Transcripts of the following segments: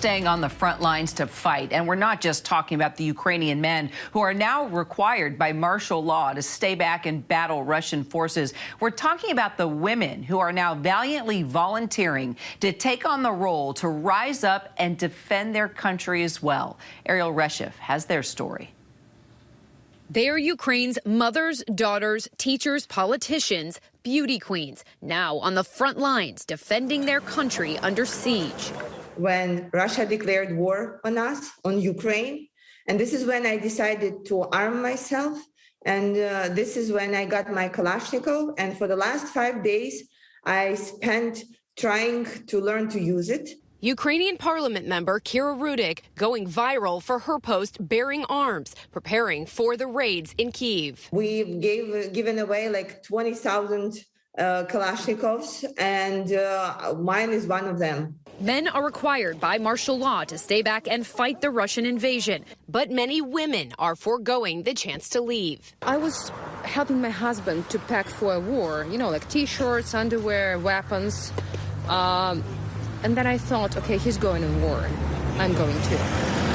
staying on the front lines to fight. And we're not just talking about the Ukrainian men who are now required by martial law to stay back and battle Russian forces. We're talking about the women who are now valiantly volunteering to take on the role to rise up and defend their country as well. Ariel Reshev has their story. They are Ukraine's mothers, daughters, teachers, politicians, beauty queens, now on the front lines defending their country under siege. When Russia declared war on us, on Ukraine, and this is when I decided to arm myself, and this is when I got my Kalashnikov, and for the last 5 days, I spent trying to learn to use it. Ukrainian Parliament member Kira Rudik going viral for her post bearing arms, preparing for the raids in Kyiv. We've given away like 20,000 Kalashnikovs, and mine is one of them. Men are required by martial law to stay back and fight the Russian invasion, but many women are foregoing the chance to leave. I was helping my husband to pack for a war, you know, like T-shirts, underwear, weapons. And then I thought, okay, he's going to war. I'm going too.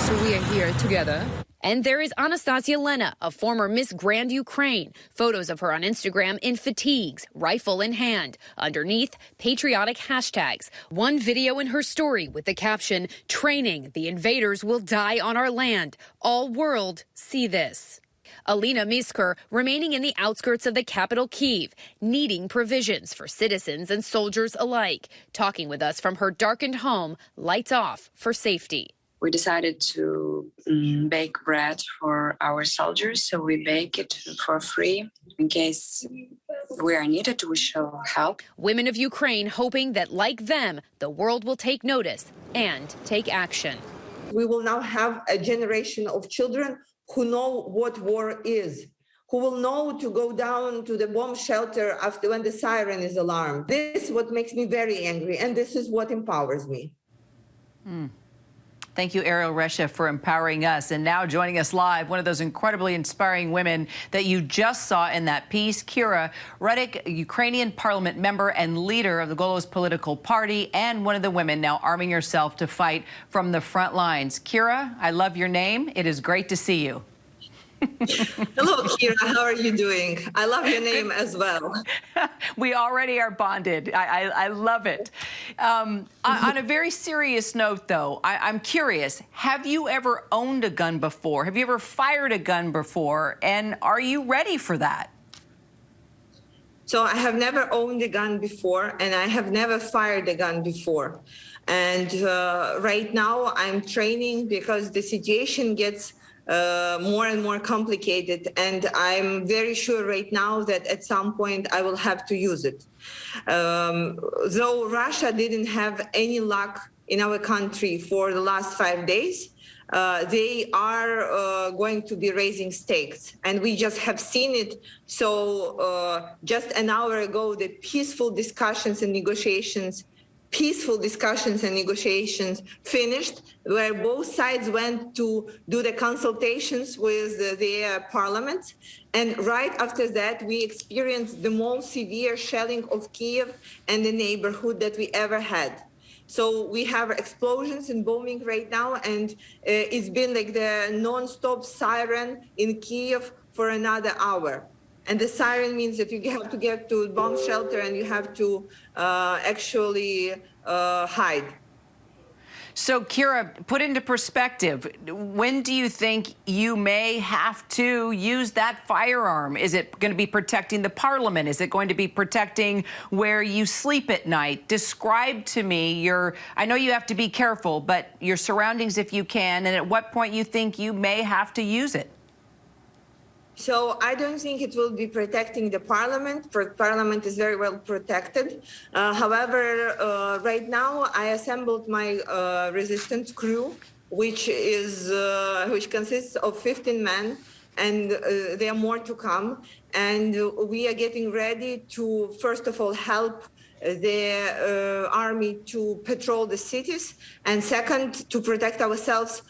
So we are here together. And there is Anastasia Lena, a former Miss Grand Ukraine. Photos of her on Instagram in fatigues, rifle in hand. Underneath, patriotic hashtags. One video in her story with the caption, "Training, the invaders will die on our land. All world, see this." Alina Miskar remaining in the outskirts of the capital Kyiv, needing provisions for citizens and soldiers alike. Talking with us from her darkened home, lights off for safety. We decided to bake bread for our soldiers, so we bake it for free. In case we are needed, we shall help. Women of Ukraine hoping that, like them, the world will take notice and take action. We will now have a generation of children who know what war is, who will know to go down to the bomb shelter after when the siren is alarmed. This is what makes me very angry, and this is what empowers me. Thank you, Ariel Reshev, for empowering us. And now joining us live, one of those incredibly inspiring women that you just saw in that piece, Kira Rudik, a Ukrainian Parliament member and leader of the Golos political party, and one of the women now arming herself to fight from the front lines. Kira, I love your name. It is great to see you. Hello, Kira. How are you doing? I love your name as well. We already are bonded. I love it. On a very serious note, though, I'm curious, have you ever owned a gun before? Have you ever fired a gun before? And are you ready for that? So I have never owned a gun before, and I have never fired a gun before. And right now I'm training because the situation gets more and more complicated, and I'm very sure right now that at some point I will have to use it. Though Russia didn't have any luck in our country for the last 5 days, they are going to be raising stakes, and we just have seen it. So just an hour ago, the peaceful discussions and negotiations finished, where both sides went to do the consultations with their parliaments. And right after that, we experienced the most severe shelling of Kyiv and the neighborhood that we ever had. So we have explosions and bombing right now, and it's been like the non-stop siren in Kyiv for another hour. And the siren means that you have to get to bomb shelter and you have to actually hide. So, Kira, put into perspective, when do you think you may have to use that firearm? Is it going to be protecting the parliament? Is it going to be protecting where you sleep at night? Describe to me I know you have to be careful, but your surroundings if you can, and at what point you think you may have to use it. So I don't think it will be protecting the parliament. Parliament is very well protected. However, right now I assembled my resistance crew, which consists of 15 men, and there are more to come. And we are getting ready to, first of all, help the army to patrol the cities, and second, to protect ourselves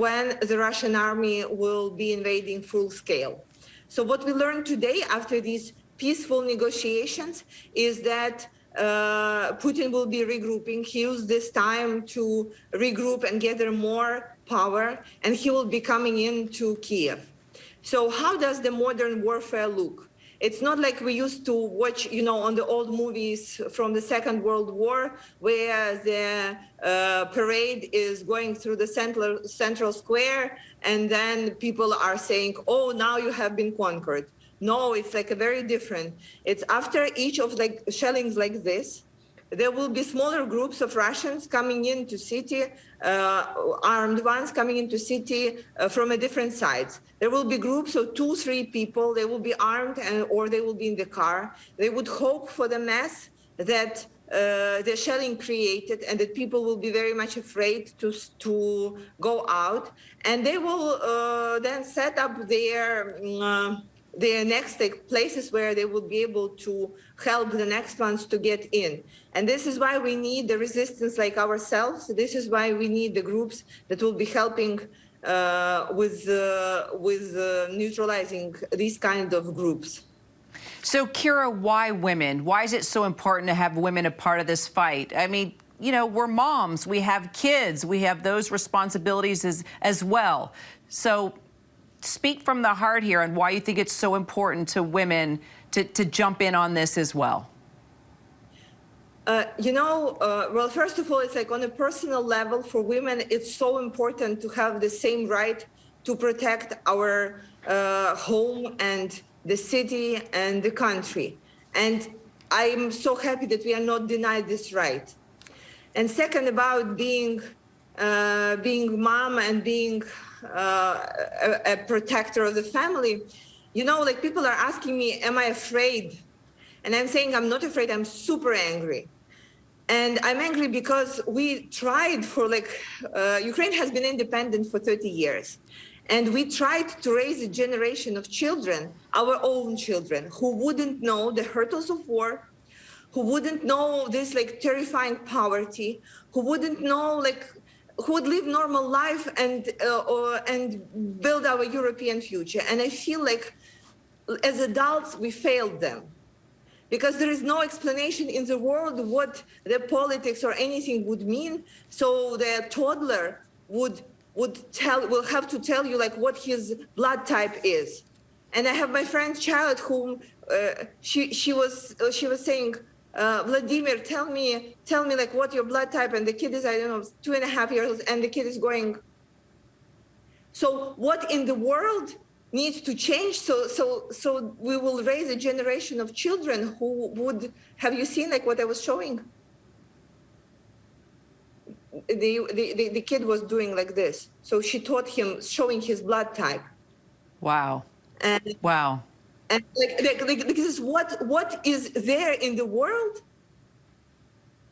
when the Russian army will be invading full scale. So what we learned today after these peaceful negotiations is that Putin will be regrouping. He used this time to regroup and gather more power, and he will be coming into Kiev. So how does the modern warfare look? It's not like we used to watch, on the old movies from the Second World War, where the parade is going through the central square, and then people are saying, "Oh, now you have been conquered." No, it's like a very different. It's after each of like shellings like this, there will be smaller groups of Russians coming into city, armed ones coming into city from a different sides. There will be groups of 2-3 people. They will be armed or they will be in the car. They would hope for the mess that the shelling created, and that people will be very much afraid to go out. And they will then set up their next places where they will be able to help the next ones to get in. And this is why we need the resistance like ourselves. This is why we need the groups that will be helping with neutralizing these kind of groups. So, Kira, why women? Why is it so important to have women a part of this fight? I mean, we're moms, we have kids, we have those responsibilities as well. So speak from the heart here and why you think it's so important to women to jump in on this as well. Well, first of all, it's like on a personal level for women, it's so important to have the same right to protect our home and the city and the country. And I'm so happy that we are not denied this right. And second, about being mom and being a protector of the family, like people are asking me, am I afraid? And I'm saying I'm not afraid, I'm super angry. And I'm angry because we tried for Ukraine has been independent for 30 years. And we tried to raise a generation of children, our own children, who wouldn't know the hurdles of war, who wouldn't know this terrifying poverty, who wouldn't know who would live normal life and build our European future. And I feel like as adults, we failed them because there is no explanation in the world what the politics or anything would mean. So the toddler will have to tell you what his blood type is. And I have my friend child whom she was saying, Vladimir, tell me what your blood type, and the kid is, 2.5 years old, and the kid is going, so what in the world needs to change so we will raise a generation of children who would, have you seen what I was showing? The kid was doing like this. So she taught him, showing his blood type. Wow. And wow. And this is what is there in the world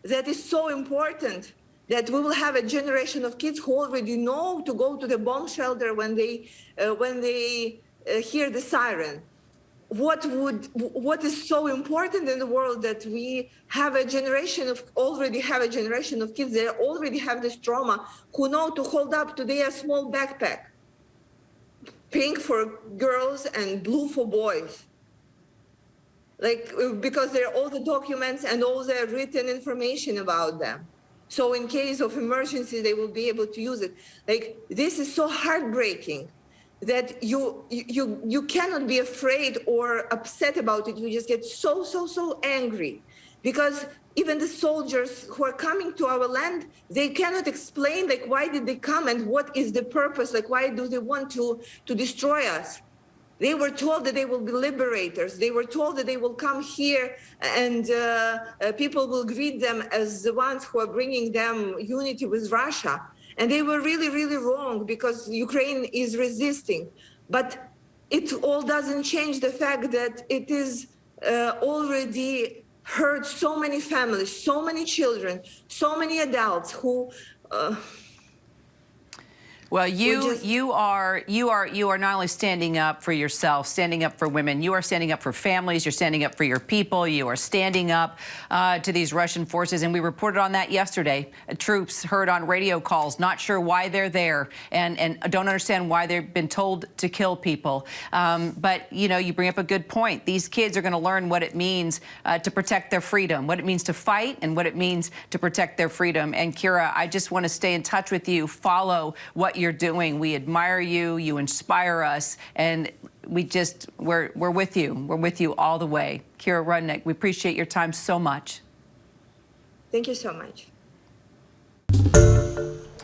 that is so important, that we will have a generation of kids who already know to go to the bomb shelter when they hear the siren. What is so important in the world that we have already have a generation of kids that already have this trauma, who know to hold up to their small backpack. Pink for girls and blue for boys. Because there are all the documents and all the written information about them. So in case of emergency, they will be able to use it. This is so heartbreaking that you cannot be afraid or upset about it. You just get so angry, because even the soldiers who are coming to our land, they cannot explain why did they come and what is the purpose, why do they want to destroy us. They were told that they will be liberators. They were told that they will come here and people will greet them as the ones who are bringing them unity with Russia. And they were really, really wrong, because Ukraine is resisting. But it all doesn't change the fact that it is already hurt so many families, so many children, so many adults who... Well, you are not only standing up for yourself, standing up for women. You are standing up for families. You're standing up for your people. You are standing up to these Russian forces, and we reported on that yesterday. Troops heard on radio calls, not sure why they're there, and don't understand why they've been told to kill people. But you bring up a good point. These kids are going to learn what it means to protect their freedom, what it means to fight, and what it means to protect their freedom. And Kira, I just want to stay in touch with you. Follow what you're doing. We admire you. You inspire us, and we're with you. We're with you all the way. Kira Rudik, we appreciate your time so much. Thank you so much.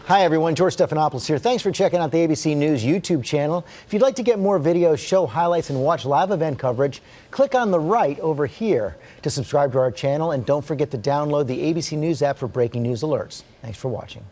Hi, everyone. George Stephanopoulos here. Thanks for checking out the ABC News YouTube channel. If you'd like to get more videos, show highlights, and watch live event coverage, click on the right over here to subscribe to our channel. And don't forget to download the ABC News app for breaking news alerts. Thanks for watching.